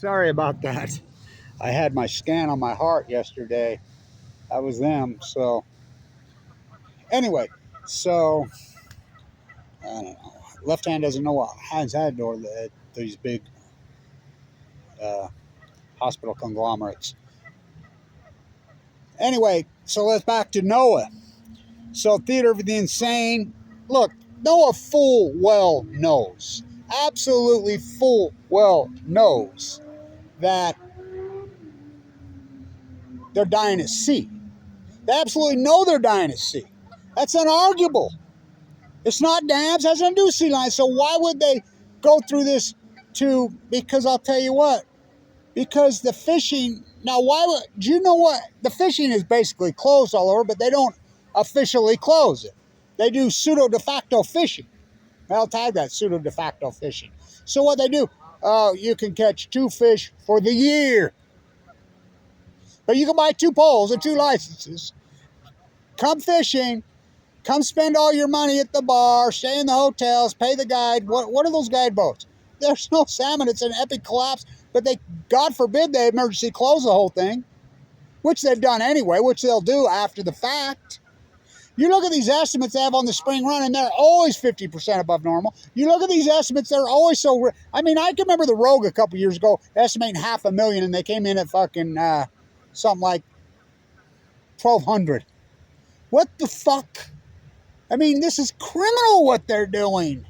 Sorry about that. I had my scan on my heart yesterday. That was them. So, anyway, so, I don't know. Left hand doesn't know what hands had or these big uh, hospital conglomerates. Anyway, so let's back to NOAA. So, Theater of the Insane. Look, NOAA full well knows, absolutely full well knows that they're dying at sea. They absolutely know they're dying at sea. That's unarguable. It's not dams, has nothing to do with sea lions. So why would they go through this because I'll tell you what, because the fishing, now do you know what, the fishing is basically closed all over, but they don't officially close it. They do pseudo de facto fishing. I'll tag that, pseudo de facto fishing. So what they do, you can catch 2 fish for the year. But you can buy 2 poles and 2 licenses. Come fishing. Come spend all your money at the bar, stay in the hotels, pay the guide. What are those guide boats? There's no salmon. It's an epic collapse. But God forbid they emergency close the whole thing, which they've done anyway, which they'll do after the fact. You look at these estimates they have on the spring run, and they're always 50% above normal. You look at these estimates, they're always so... I mean, I can remember the Rogue a couple years ago estimating 500,000, and they came in at fucking something like 1,200. What the fuck? I mean, this is criminal what they're doing.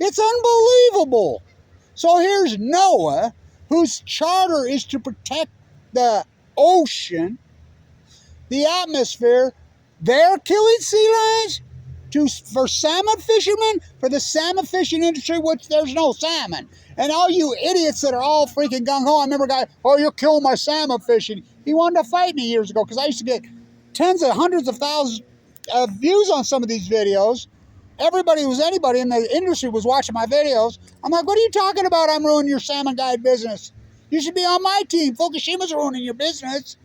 It's unbelievable. So here's NOAA, whose charter is to protect the ocean, the atmosphere. They're killing sea lions for salmon fishermen, for the salmon fishing industry, which there's no salmon. And all you idiots that are all freaking gung-ho, I remember a guy, oh, you're killing my salmon fishing. He wanted to fight me years ago because I used to get tens of hundreds of thousands views on some of these videos. Anybody in the industry was watching my videos. I'm like, what are you talking about? I'm ruining your salmon guide business. You should be on my team. Fukushima's ruining your business.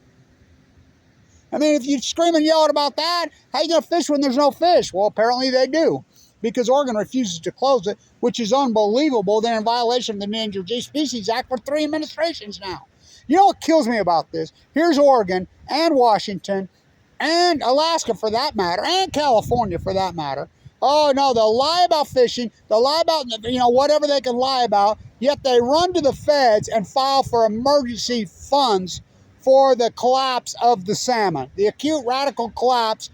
I mean, if you scream and yell about that, how are you going to fish when there's no fish? Well, apparently they do, because Oregon refuses to close it, which is unbelievable. They're in violation of the Endangered Species Act for 3 administrations now. You know what kills me about this? Here's Oregon and Washington and Alaska, for that matter, and California, for that matter. Oh, no, they'll lie about fishing. They'll lie about, whatever they can lie about, yet they run to the feds and file for emergency funds for the collapse of the salmon, the acute radical collapse.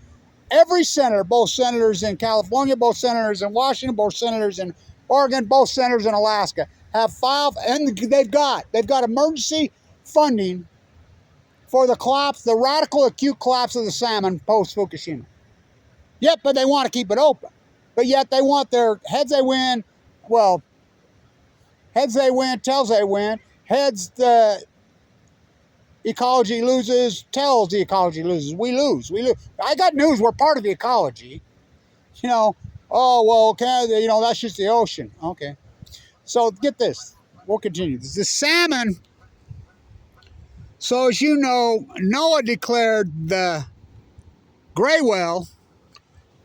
Every senator, both senators in California, both senators in Washington, both senators in Oregon, both senators in Alaska, have filed, and they've got emergency funding for the collapse, the radical acute collapse of the salmon post-Fukushima. Yep, but they want to keep it open. But yet they want their heads they win, heads they win, tails they win. Heads the ecology loses, tails the ecology loses. We lose. I got news, we're part of the ecology. Oh, well, okay, that's just the ocean. Okay. So get this. We'll continue. The salmon... So as you know, NOAA declared the gray whale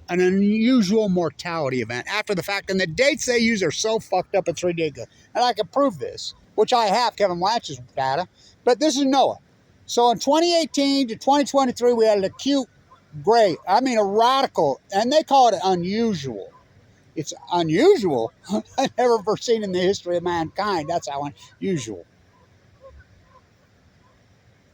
an unusual mortality event after the fact. And the dates they use are so fucked up, it's ridiculous. And I can prove this, which I have, Kevin Latch's data. But this is NOAA. So in 2018 to 2023, we had an acute a radical, and they call it unusual. It's unusual. I've never seen in the history of mankind. That's how unusual.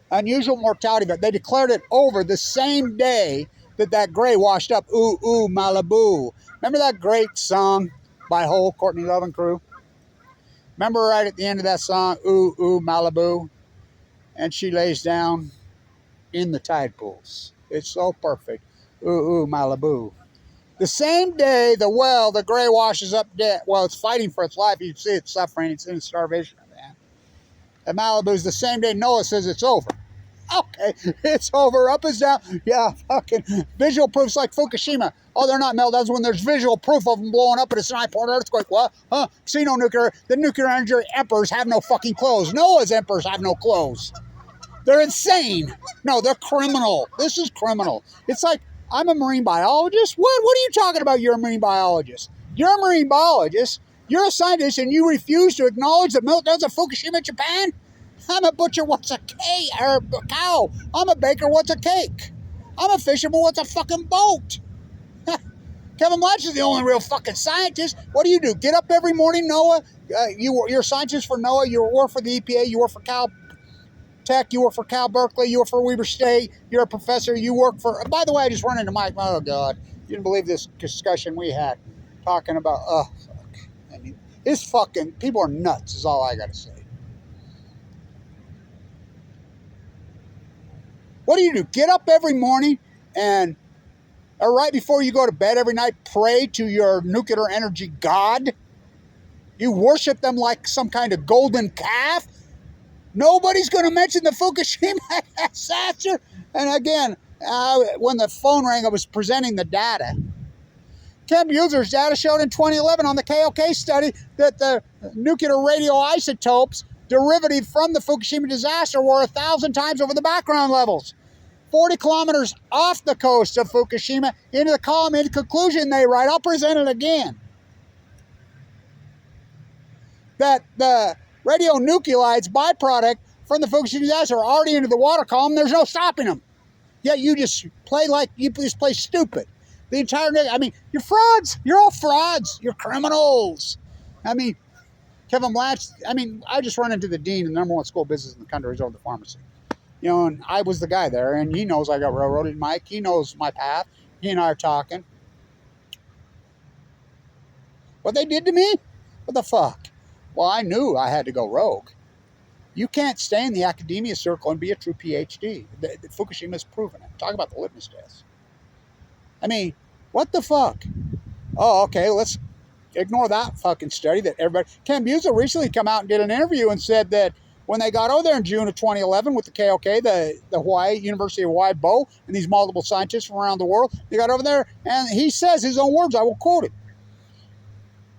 Unusual mortality, but they declared it over the same day that gray washed up. Ooh, ooh, Malibu. Remember that great song by Hole, Courtney Love and crew? Remember right at the end of that song, ooh, ooh, Malibu? And she lays down in the tide pools. It's so perfect. Ooh, ooh, Malibu. The same day the gray washes up dead. Well, it's fighting for its life. You can see it's suffering. It's in starvation. At Malibu's the same day NOAA says it's over. Okay, it's over. Up is down. Yeah, fucking visual proofs like Fukushima. Oh, they're not meltdowns when there's visual proof of them blowing up at a 9-point earthquake. What? Huh? Xenonuclear. The nuclear energy emperors have no fucking clothes. NOAA's emperors have no clothes. They're insane. No, they're criminal. This is criminal. It's like, I'm a marine biologist. What are you talking about? You're a marine biologist. You're a marine biologist. You're a scientist and you refuse to acknowledge the meltdowns of Fukushima, Japan? I'm a butcher, what's a cake? Or a cow. I'm a baker, what's a cake? I'm a fisherman, what's a fucking boat? Kevin Blatch is the only real fucking scientist. What do? Get up every morning, NOAA. You're a scientist for NOAA. You work for the EPA. You work for Cal Tech. You work for Cal Berkeley. You work for Weber State. You're a professor. You work for... By the way, I just run into Mike. Oh, God. You didn't believe this discussion we had talking about... fuck. I mean, it's fucking... People are nuts is all I got to say. What do? Get up every morning and... Or right before you go to bed every night, pray to your nuclear energy god? You worship them like some kind of golden calf? Nobody's going to mention the Fukushima disaster. And again, when the phone rang, I was presenting the data. Ken Buser's data showed in 2011 on the KOK study that the nuclear radioisotopes derivative from the Fukushima disaster were 1,000 times over the background levels. 40 kilometers off the coast of Fukushima into the column. In conclusion, they write, I'll present it again, that the radionuclides byproduct from the Fukushima disaster are already into the water column. There's no stopping them. Yet you just play like, you just play stupid. The entire, I mean, you're frauds. You're all frauds. You're criminals. I mean, Kevin Blatch, I mean, I just run into the dean of the #1 school business in the country who's owned the pharmacy. You know, and I was the guy there, and he knows I got railroaded. Mike, he knows my path. He and I are talking. What they did to me? What the fuck? Well, I knew I had to go rogue. You can't stay in the academia circle and be a true PhD. Fukushima's proven it. Talk about the litmus test. I mean, what the fuck? Oh, okay, let's ignore that fucking study that everybody... Ken Buser recently come out and did an interview and said that when they got over there in June of 2011 with the KOK, the Hawaii, University of Hawaii, Bo, and these multiple scientists from around the world, they got over there, and he says his own words, I will quote it.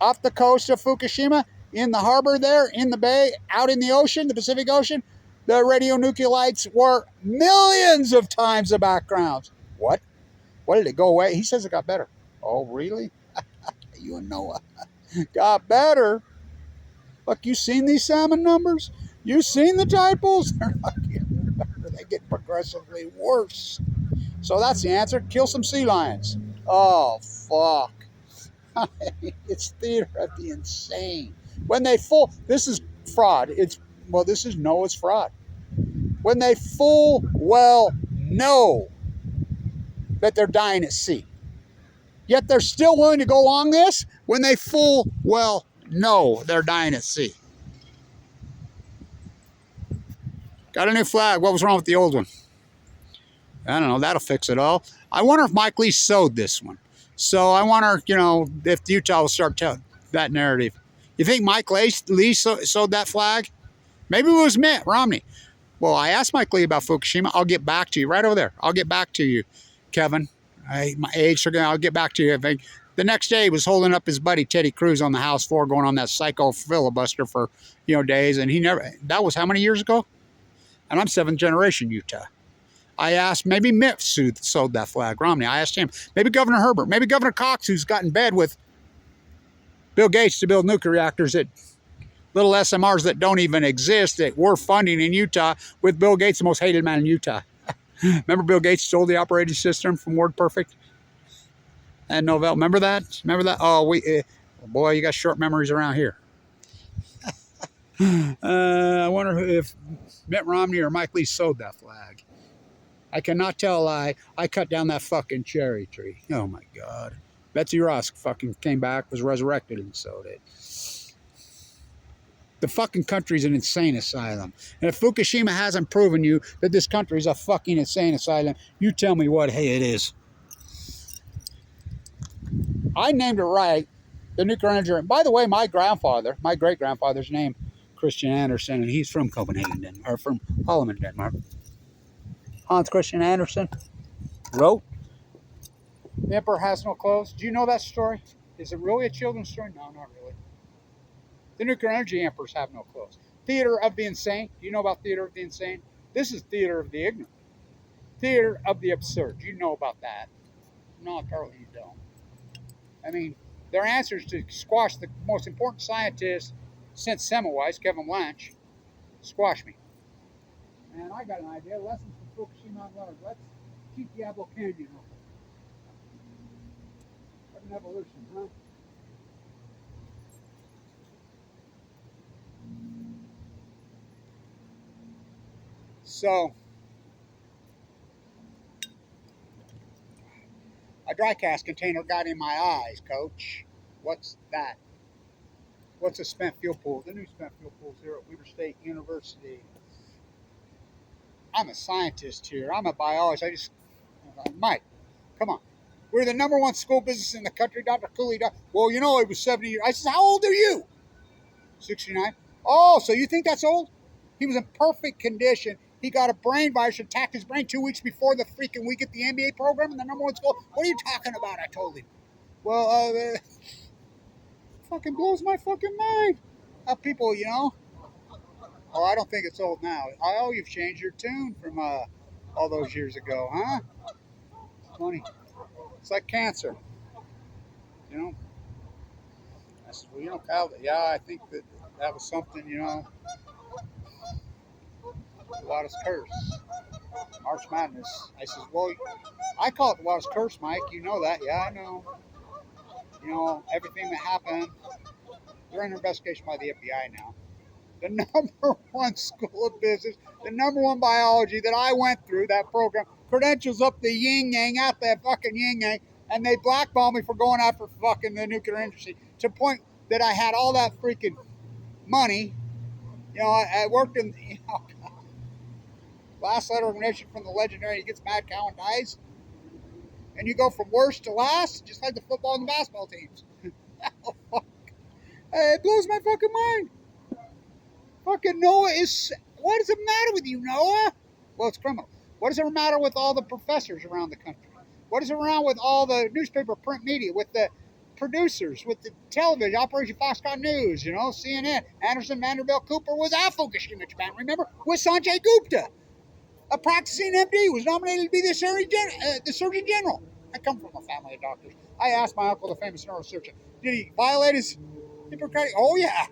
Off the coast of Fukushima, in the harbor there, in the bay, out in the ocean, the Pacific Ocean, the radionuclides were millions of times the backgrounds. What? What, did it go away? He says it got better. Oh, really? You and NOAA. Got better? Look, you seen these salmon numbers? You seen the typos? They're not getting better. They get progressively worse. So that's the answer. Kill some sea lions. Oh, fuck. It's theater of the insane. When they full... This is fraud. This is NOAA's fraud. When they full well know that they're dying at sea. Yet they're still willing to go along this when they full well know they're dying at sea. Got a new flag. What was wrong with the old one? I don't know. That'll fix it all. I wonder if Mike Lee sewed this one. So I wonder, you know, if Utah will start telling that narrative. You think Mike Lee sewed that flag? Maybe it was Mitt Romney. Well, I asked Mike Lee about Fukushima. I'll get back to you right over there. I'll get back to you, Kevin. My age, I'll get back to you. I think the next day he was holding up his buddy Teddy Cruz on the House floor, going on that psycho filibuster for, you know, days. And he never, that was how many years ago? And I'm 7th generation Utah. I asked, maybe Mitt sewed that flag, Romney. I asked him, maybe Governor Herbert, maybe Governor Cox, who's got in bed with Bill Gates to build nuclear reactors at little SMRs that don't even exist, that we're funding in Utah with Bill Gates, the most hated man in Utah. Remember Bill Gates stole the operating system from WordPerfect and Novell? Remember that? Remember that? Oh, boy, you got short memories around here. I wonder if Mitt Romney or Mike Lee sewed that flag. I cannot tell a lie. I cut down that fucking cherry tree. Oh, my God. Betsy Ross fucking came back, was resurrected, and sewed it. The fucking country's an insane asylum. And if Fukushima hasn't proven you that this country's a fucking insane asylum, you tell me what, hey, it is. I named it right, the nuclear energy. By the way, my great-grandfather's name, Christian Andersen, and he's from Copenhagen, Denmark, or from Holland, Denmark. Hans Christian Andersen wrote, The Emperor Has No Clothes. Do you know that story? Is it really a children's story? No, not really. The nuclear energy emperors have no clothes. Theater of the insane. Do you know about theater of the insane? This is theater of the ignorant. Theater of the absurd. Do you know about that? No, apparently you don't. I mean, Their answers to squash the most important scientist since Semmelweis, Kevin Blanche, squash me. And I got an idea. Lessons from Fukushima learned. Let's keep Diablo Canyon open. What an evolution, huh? So, a dry cast container got in my eyes, coach. What's that? What's a spent fuel pool? The new spent fuel pools here at Weber State University. I'm a scientist here. I'm a biologist. Mike, come on. We're the number one school business in the country, Dr. Cooley. Well, you know, it was 70 years. I said, how old are you? 69. Oh, so you think that's old? He was in perfect condition. He got a brain virus, attacked his brain 2 weeks before the freaking week at the NBA program in the number one school. What are you talking about? I told him. Well, fucking blows my fucking mind. How people, you know. Oh, I don't think it's old now. Oh, you've changed your tune from all those years ago, huh? It's funny. It's like cancer, you know. I said, well, you know, Kyle, yeah, I think that was something, you know, the Wallace curse, March Madness. I says, well, I call it the Wallace curse, Mike. You know that, yeah, I know. You know, everything that happened. They're under investigation by the FBI now. The number one school of business, the number one biology that I went through, that program, credentials up the yin yang, out that fucking yin yang, and they blackballed me for going after fucking the nuclear industry to the point that I had all that freaking money. You know, I worked in, you know, last letter of nation from the legendary, he gets mad cow and dies. And you go from worst to last, just like the football and the basketball teams. It blows my fucking mind. Fucking NOAA is. What is the matter with you, NOAA? Well, it's criminal. What does it matter with all the professors around the country? What is it around with all the newspaper, print media, with the producers, with the television, Operation Foxconn News, you know, CNN? Anderson Vanderbilt Cooper was at Fukushima, Japan, remember? With Sanjay Gupta, a practicing MD, was nominated to be the Surgeon General. I come from a family of doctors. I asked my uncle, the famous neurosurgeon, did he violate his Hippocratic? Oh, yeah.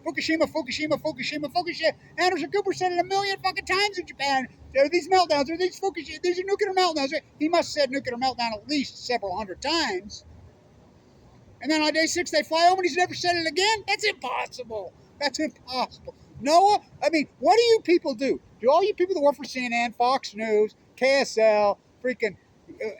Fukushima, Fukushima, Fukushima, Fukushima. Anderson Cooper said it a million fucking times in Japan. There are these meltdowns. There are these Fukushima. These are nuclear meltdowns. He must have said nuclear meltdown at least several hundred times. And then on day 6, they fly home and he's never said it again? That's impossible. That's impossible. NOAA, I mean, what do you people do? Do all you people that work for CNN, Fox News, KSL, freaking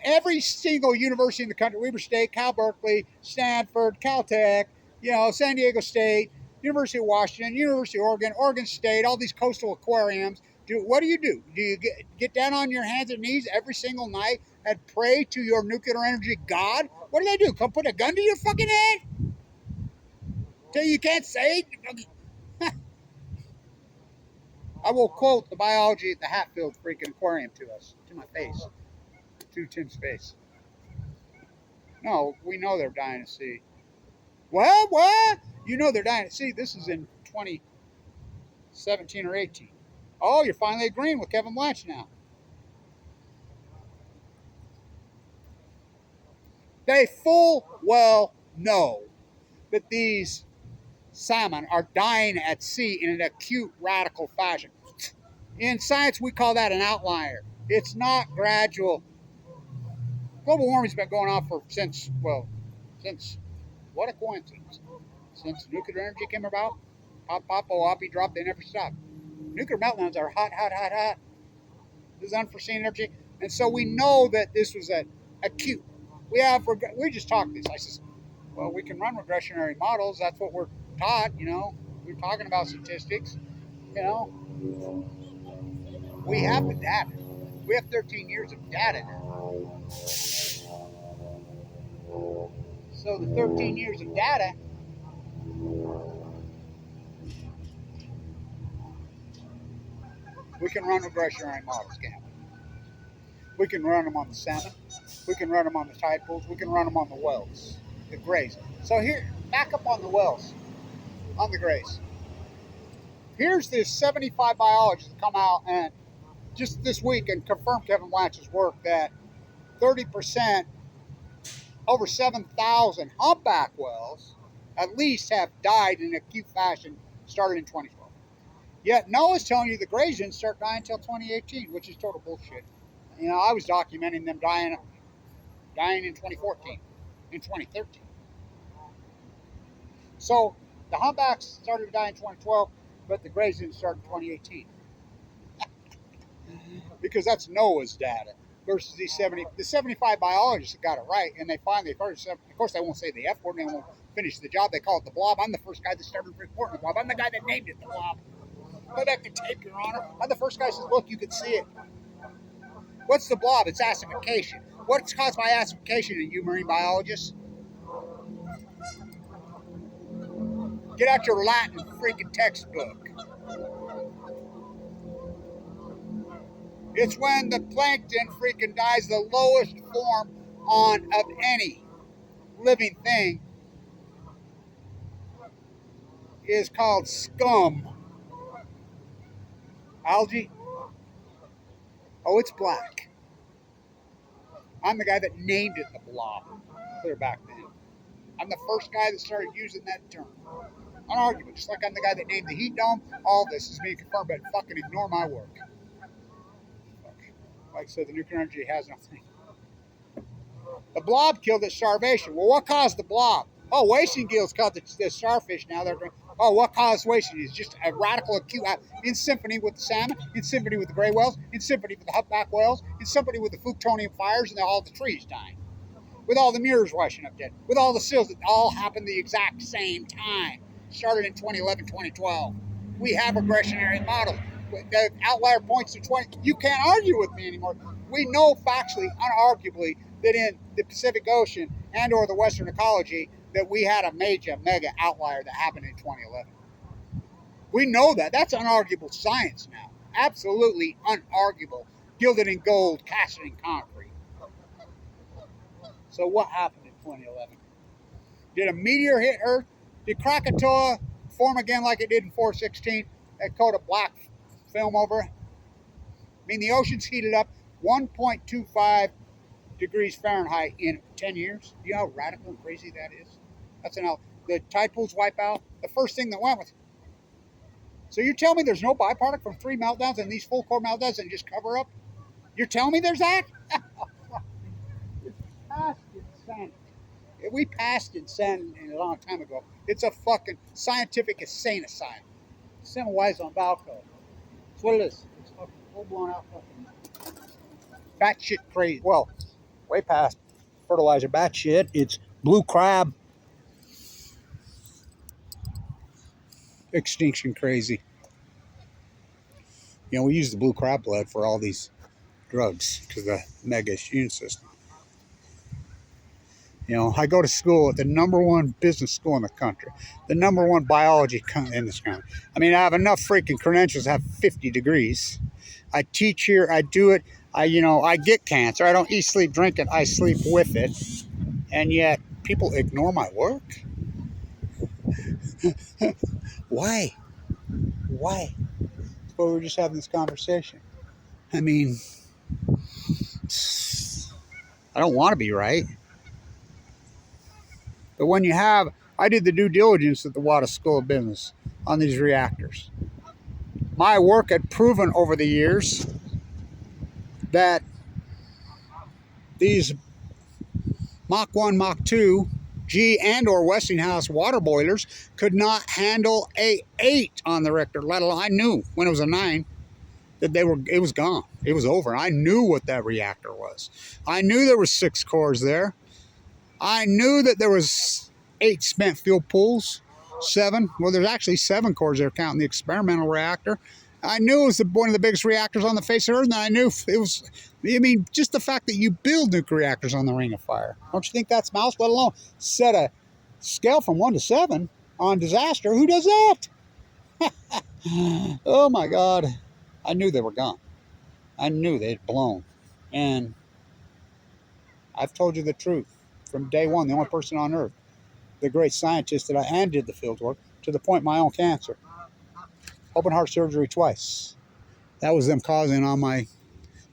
every single university in the country, Weber State, Cal Berkeley, Stanford, Caltech, you know, San Diego State, University of Washington, University of Oregon, Oregon State, all these coastal aquariums. What do? Do you get down on your hands and knees every single night and pray to your nuclear energy God? What do? Come put a gun to your fucking head? Till you can't say it? I will quote the biology at the Hatfield freaking aquarium to us, to my face, to Tim's face. No, we know they're dying at sea. What? You know they're dying at sea. This is in 2017 or 18. Oh, you're finally agreeing with Kevin Blanche now. They full well know that these salmon are dying at sea in an acute radical fashion. In science, we call that an outlier. It's not gradual. Global warming's been going on since what a coincidence. Since nuclear energy came about, pop, pop, oh, drop, they never stop. Nuclear meltdowns are hot. This is unforeseen energy. And so we know that this was acute. We just talked this. I says, well, we can run regressionary models. That's what we're taught, you know. We're talking about statistics, you know. We have the data. We have 13 years of data now. So the 13 years of data, we can run regressionary models, can't we? We can run them on the salmon. We can run them on the tide pools. We can run them on the wells, the grays. So here, back up on the wells, on the grays. Here's this 75 biologists that come out and just this week and confirm Kevin Blanche's work that 30% over 7,000 humpback whales at least have died in acute fashion started in 2012. Yet NOAA's telling you the grays didn't start dying until 2018, which is total bullshit. You know, I was documenting them dying in 2014, in 2013. So the humpbacks started to die in 2012, but the grays didn't start in 2018. Because that's NOAA's data versus the 75 biologists that got it right, and they finally first. Of course, they won't say the F word, and they won't finish the job. They call it the blob. I'm the first guy that started reporting the blob. I'm the guy that named it the blob. Go back to tape, Your Honor. I'm the first guy that says, look, you can see it. What's the blob? It's acidification. What's caused by acidification in you marine biologists? Get out your Latin freaking textbook. It's when the plankton freaking dies, the lowest form of any living thing is called scum. Algae? Oh, it's black. I'm the guy that named it the blob clear back then. I'm the first guy that started using that term. Unarguable, just like I'm the guy that named the heat dome. All this is being confirmed, but fucking ignore my work. Like I said, the nuclear energy has nothing. The blob killed it starvation. Well, what caused the blob? Oh, wasting gills caught the starfish now. Oh, what caused wasting? It's just a radical acute in symphony with the salmon, in symphony with the gray whales, in symphony with the humpback whales, in symphony with the Plutonium fires and all the trees dying. With all the mirrors washing up dead. With all the seals that all happened the exact same time. Started in 2011, 2012. We have regressionary models. The outlier points to 20. You can't argue with me anymore. We know factually, unarguably, that in the Pacific Ocean and or the Western ecology, that we had a major, mega outlier that happened in 2011. We know that. That's unarguable science now. Absolutely unarguable. Gilded in gold, cast in concrete. So what happened in 2011? Did a meteor hit Earth? Did Krakatoa form again like it did in 416? That coat of black film over it? I mean, the ocean's heated up 1.25 degrees Fahrenheit in 10 years. Do you know how radical and crazy that is? That's the tide pools wipe out. The first thing that went with. So you're telling me there's no byproduct from 3 meltdowns and these full core meltdowns and just cover up? You're telling me there's that? It's past insanity. We passed insanity a long time ago. It's a fucking scientific insane asylum. Semmelweis on Balco. That's what it is. It's fucking full blown out fucking batshit crazy. Well, way past fertilizer batshit. It's blue crab extinction crazy. You know, we use the blue crab blood for all these drugs because of the mega immune system. You know, I go to school at the #1 business school in the country, the #1 biology in this country. I mean, I have enough freaking credentials to have 50 degrees. I teach here, I do it. I get cancer. I don't eat, sleep, drink it. I sleep with it. And yet, people ignore my work. Why? Why? Well, we're just having this conversation. I mean, I don't want to be right. But when you have, I did the due diligence at the Wada School of Business on these reactors. My work had proven over the years that these Mach 1, Mach 2, G and or Westinghouse water boilers could not handle a 8 on the Richter, let alone, I knew when it was a 9 that it was gone. It was over. I knew what that reactor was. I knew there was 6 cores there. I knew that there was 8 spent fuel pools, 7. Well, there's actually 7 cores there counting the experimental reactor. I knew it was one of the biggest reactors on the face of Earth, and I knew it was, I mean, just the fact that you build nuclear reactors on the Ring of Fire. Don't you think that's mouse, let alone set a scale from 1 to 7 on disaster? Who does that? Oh, my God. I knew they were gone. I knew they'd blown. And I've told you the truth from day one, the only person on Earth, the great scientist that I did the field work, to the point of my own cancer. Open heart surgery twice. That was them causing on my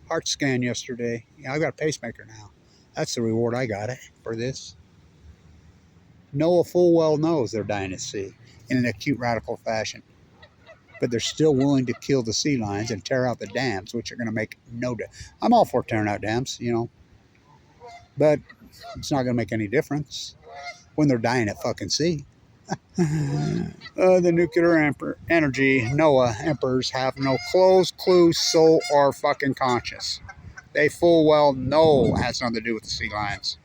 heart scan yesterday. Yeah, I've got a pacemaker now. That's the reward I got for this. NOAA full well knows they're dying at sea in an acute radical fashion. But they're still willing to kill the sea lions and tear out the dams, which are going to make no difference. I'm all for tearing out dams, but it's not going to make any difference when they're dying at fucking sea. The nuclear energy NOAA emperors have no clothes, clue, soul, or fucking conscience. They full well know it has nothing to do with the sea lions.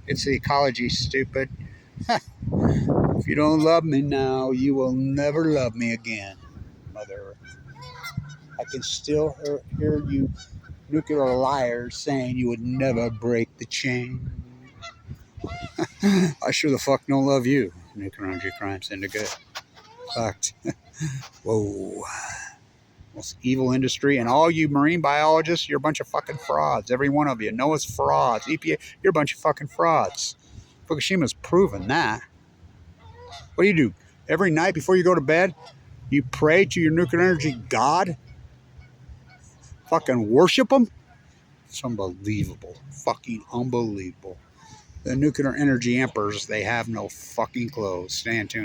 It's the ecology, stupid. If you don't love me now, you will never love me again, Mother. I can still hear you nuclear liars saying you would never break the chain. I sure the fuck don't love you, nuclear energy crime syndicate. Fucked. Whoa. Most evil industry, and all you marine biologists, you're a bunch of fucking frauds. Every one of you. NOAA's frauds. EPA, you're a bunch of fucking frauds. Fukushima's proven that. What do? Every night before you go to bed, you pray to your nuclear energy god? Fucking worship them? It's unbelievable. Fucking unbelievable. The nuclear energy emperors, they have no fucking clothes. Stay tuned.